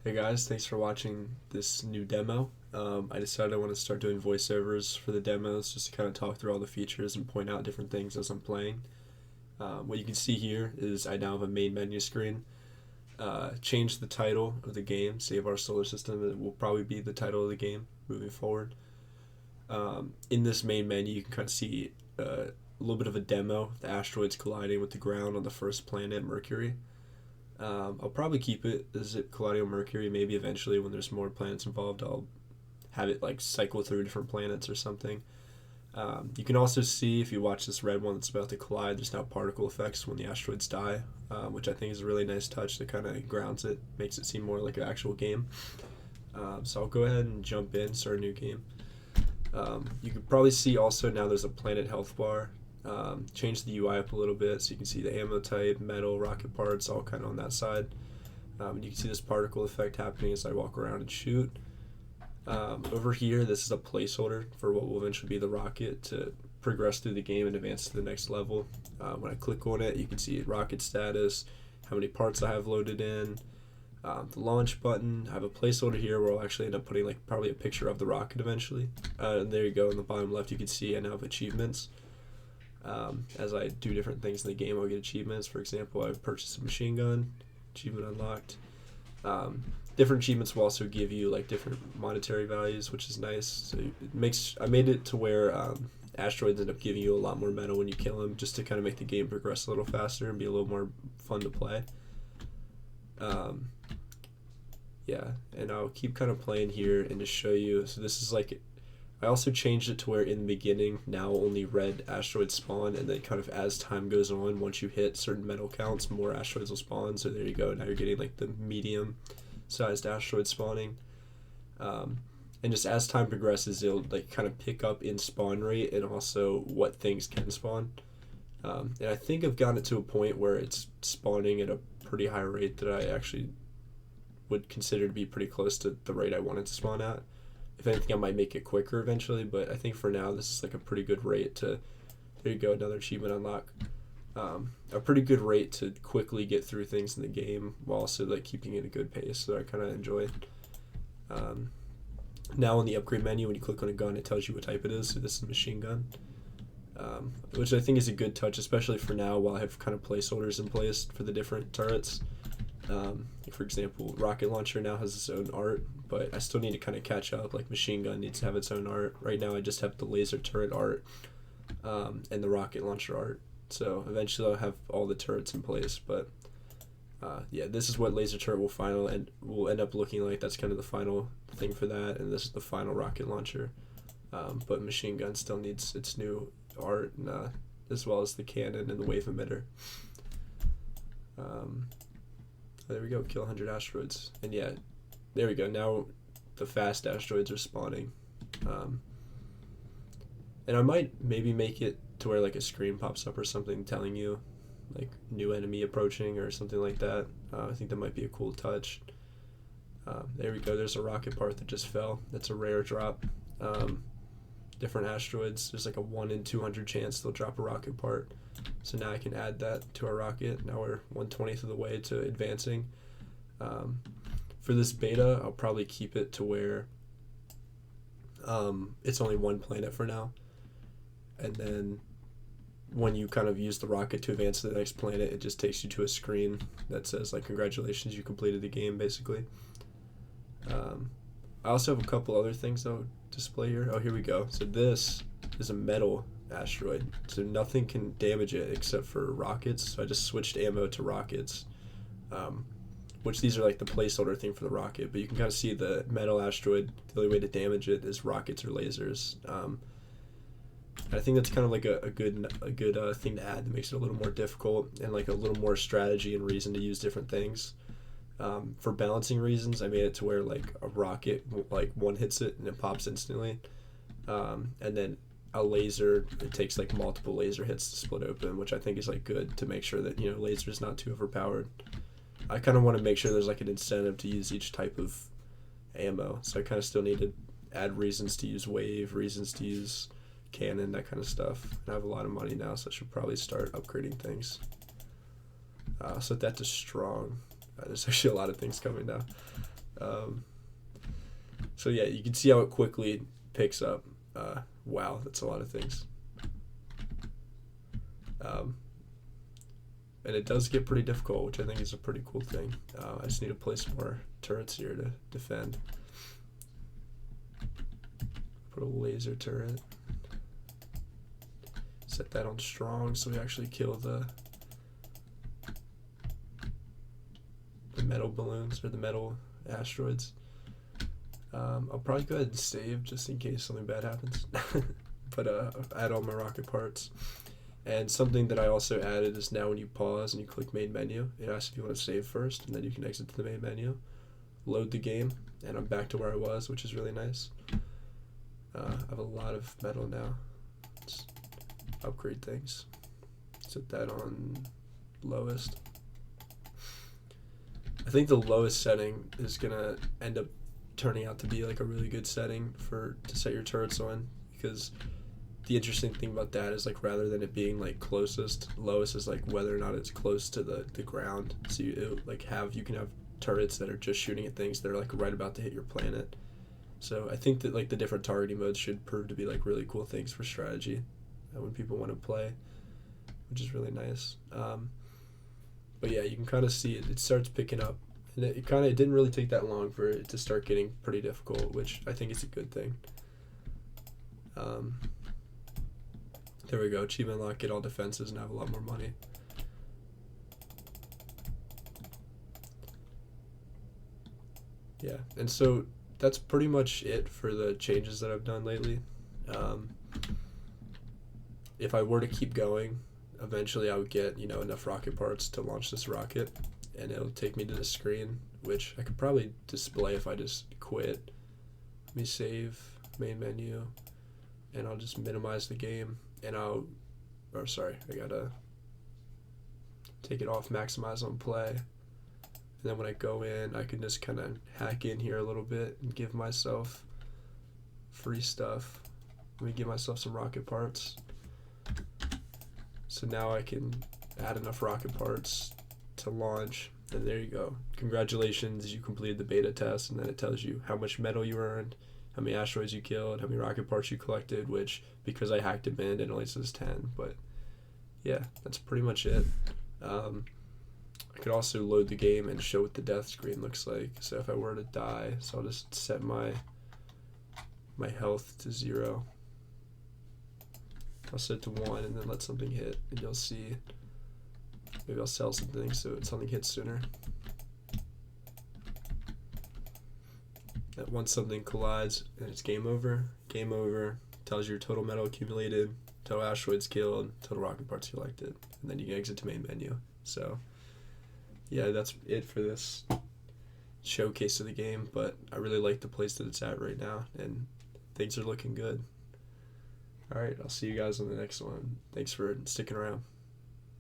Hey guys, thanks for watching this new demo. I decided I want to start doing voiceovers for the demos just to kind of talk through all the features and point out different things as I'm playing. What you can see here is I now have a main menu screen. Change the title of the game, Save Our Solar System. It will probably be the title of the game moving forward. In this main menu, you can kind of see a little bit of a demo, the asteroids colliding with the ground on the first planet, Mercury. I'll probably keep it as it colliding on Mercury. Maybe eventually, when there's more planets involved, I'll have it like cycle through different planets or something. You can also see if you watch this red one that's about to collide, there's now particle effects when the asteroids die, which I think is a really nice touch that kind of grounds it, makes it seem more like an actual game. So I'll go ahead and jump in, start a new game. You can probably see also now there's a planet health bar. Change the UI up a little bit so you can see the ammo type, metal, rocket parts, all kind of on that side. You can see this particle effect happening as I walk around and shoot. Over here, this is a placeholder for what will eventually be the rocket to progress through the game and advance to the next level. When I click on it, you can see rocket status, how many parts I have loaded in, the launch button. I have a placeholder here where I'll actually end up putting like probably a picture of the rocket eventually. And there you go, in the bottom left you can see I now have achievements. As I do different things in the game, I'll get achievements. For example, I've purchased a machine gun, achievement unlocked. Different achievements will also give you like different monetary values, which is nice. So I made it to where asteroids end up giving you a lot more metal when you kill them, just to kind of make the game progress a little faster and be a little more fun to play. Yeah, and I'll keep kind of playing here and just show you. So this is like, I also changed it to where in the beginning now only red asteroids spawn, and then kind of as time goes on, once you hit certain metal counts, more asteroids will spawn. So there you go. Now you're getting like the medium sized asteroid spawning. And just as time progresses, it'll like kind of pick up in spawn rate and also what things can spawn. And I think I've gotten it to a point where it's spawning at a pretty high rate that I actually would consider to be pretty close to the rate I wanted to spawn at. If anything, I might make it quicker eventually, but I think for now this is like a pretty good rate to, there you go, another achievement unlock. A pretty good rate to quickly get through things in the game while also like keeping it a good pace, so I kind of enjoy it. Now in the upgrade menu, when you click on a gun, it tells you what type it is. So this is a machine gun, which I think is a good touch, especially for now while I have kind of placeholders in place for the different turrets. For example, rocket launcher now has its own art, but I still need to kind of catch up. Like machine gun needs to have its own art. Right now I just have the laser turret art and the rocket launcher art. So eventually I'll have all the turrets in place, but yeah, this is what laser turret will end up looking like. That's kind of the final thing for that, and this is the final rocket launcher. But machine gun still needs its new art, and, as well as the cannon and the wave emitter. There we go, kill 100 asteroids. And yeah, there we go, now the fast asteroids are spawning. And I might maybe make it to where like a screen pops up or something telling you like new enemy approaching or something like that. I think that might be a cool touch. There we go, there's a rocket part that just fell. That's a rare drop. Different asteroids, there's like a 1 in 200 chance they'll drop a rocket part. So now I can add that to our rocket. Now we're 1/20th of the way to advancing. For this beta, I'll probably keep it to where it's only one planet for now. And then when you kind of use the rocket to advance to the next planet, it just takes you to a screen that says like, congratulations, you completed the game, basically. I also have a couple other things I'll display here. Oh, here we go. So this is a metal asteroid, so nothing can damage it except for rockets. So I just switched ammo to rockets, which these are like the placeholder thing for the rocket, but you can kind of see the metal asteroid, the only way to damage it is rockets or lasers. I think that's kind of like a good thing to add that makes it a little more difficult and like a little more strategy and reason to use different things. For balancing reasons, I made it to where like a rocket like one hits it and it pops instantly, and then a laser, it takes like multiple laser hits to split open, which I think is like good to make sure that, you know, laser is not too overpowered. I kind of want to make sure there's like an incentive to use each type of ammo, so I kind of still need to add reasons to use wave, reasons to use cannon, that kind of stuff. And I have a lot of money now, so I should probably start upgrading things. Set that to strong. There's actually a lot of things coming now. Um, so yeah, you can see how it quickly picks up. Wow, that's a lot of things. Um, and it does get pretty difficult, which I think is a pretty cool thing. I just need to place more turrets here to defend. Put a laser turret. Set that on strong so we actually kill the metal balloons or the metal asteroids. I'll probably go ahead and save just in case something bad happens. But add all my rocket parts. And something that I also added is now when you pause and you click main menu, it asks if you want to save first, and then you can exit to the main menu, load the game, and I'm back to where I was, which is really nice. I have a lot of metal now. Let's upgrade things. Set that on lowest. I think the lowest setting is gonna end up turning out to be like a really good setting to set your turrets on, because the interesting thing about that is like rather than it being like closest, lowest is like whether or not it's close to the ground. So you can have turrets that are just shooting at things that are like right about to hit your planet. So I think that like the different targeting modes should prove to be like really cool things for strategy when people want to play, which is really nice. But yeah, you can kind of see it starts picking up, and it didn't really take that long for it to start getting pretty difficult, which I think is a good thing. There we go, achievement unlock, get all defenses and have a lot more money. Yeah, and so that's pretty much it for the changes that I've done lately. If I were to keep going, eventually I would get enough rocket parts to launch this rocket, and it'll take me to the screen, which I could probably display if I just quit. Let me save main menu, and I'll just minimize the game, and I gotta take it off, maximize on play, and then when I go in, I can just kind of hack in here a little bit and give myself free stuff. Let me give myself some rocket parts. So now I can add enough rocket parts to launch, and there you go. Congratulations, you completed the beta test, and then it tells you how much metal you earned, how many asteroids you killed, how many rocket parts you collected, which, because I hacked it in, it only says 10, but yeah, that's pretty much it. I could also load the game and show what the death screen looks like. So if I were to die, so I'll just set my health to 0. I'll set it to 1 and then let something hit, and you'll see. Maybe I'll sell some things so something hits sooner. That once something collides and it's game over, tells your total metal accumulated, total asteroids killed, total rocket parts collected, and then you can exit to main menu. So yeah, that's it for this showcase of the game, but I really like the place that it's at right now, and things are looking good. Alright, I'll see you guys on the next one. Thanks for sticking around.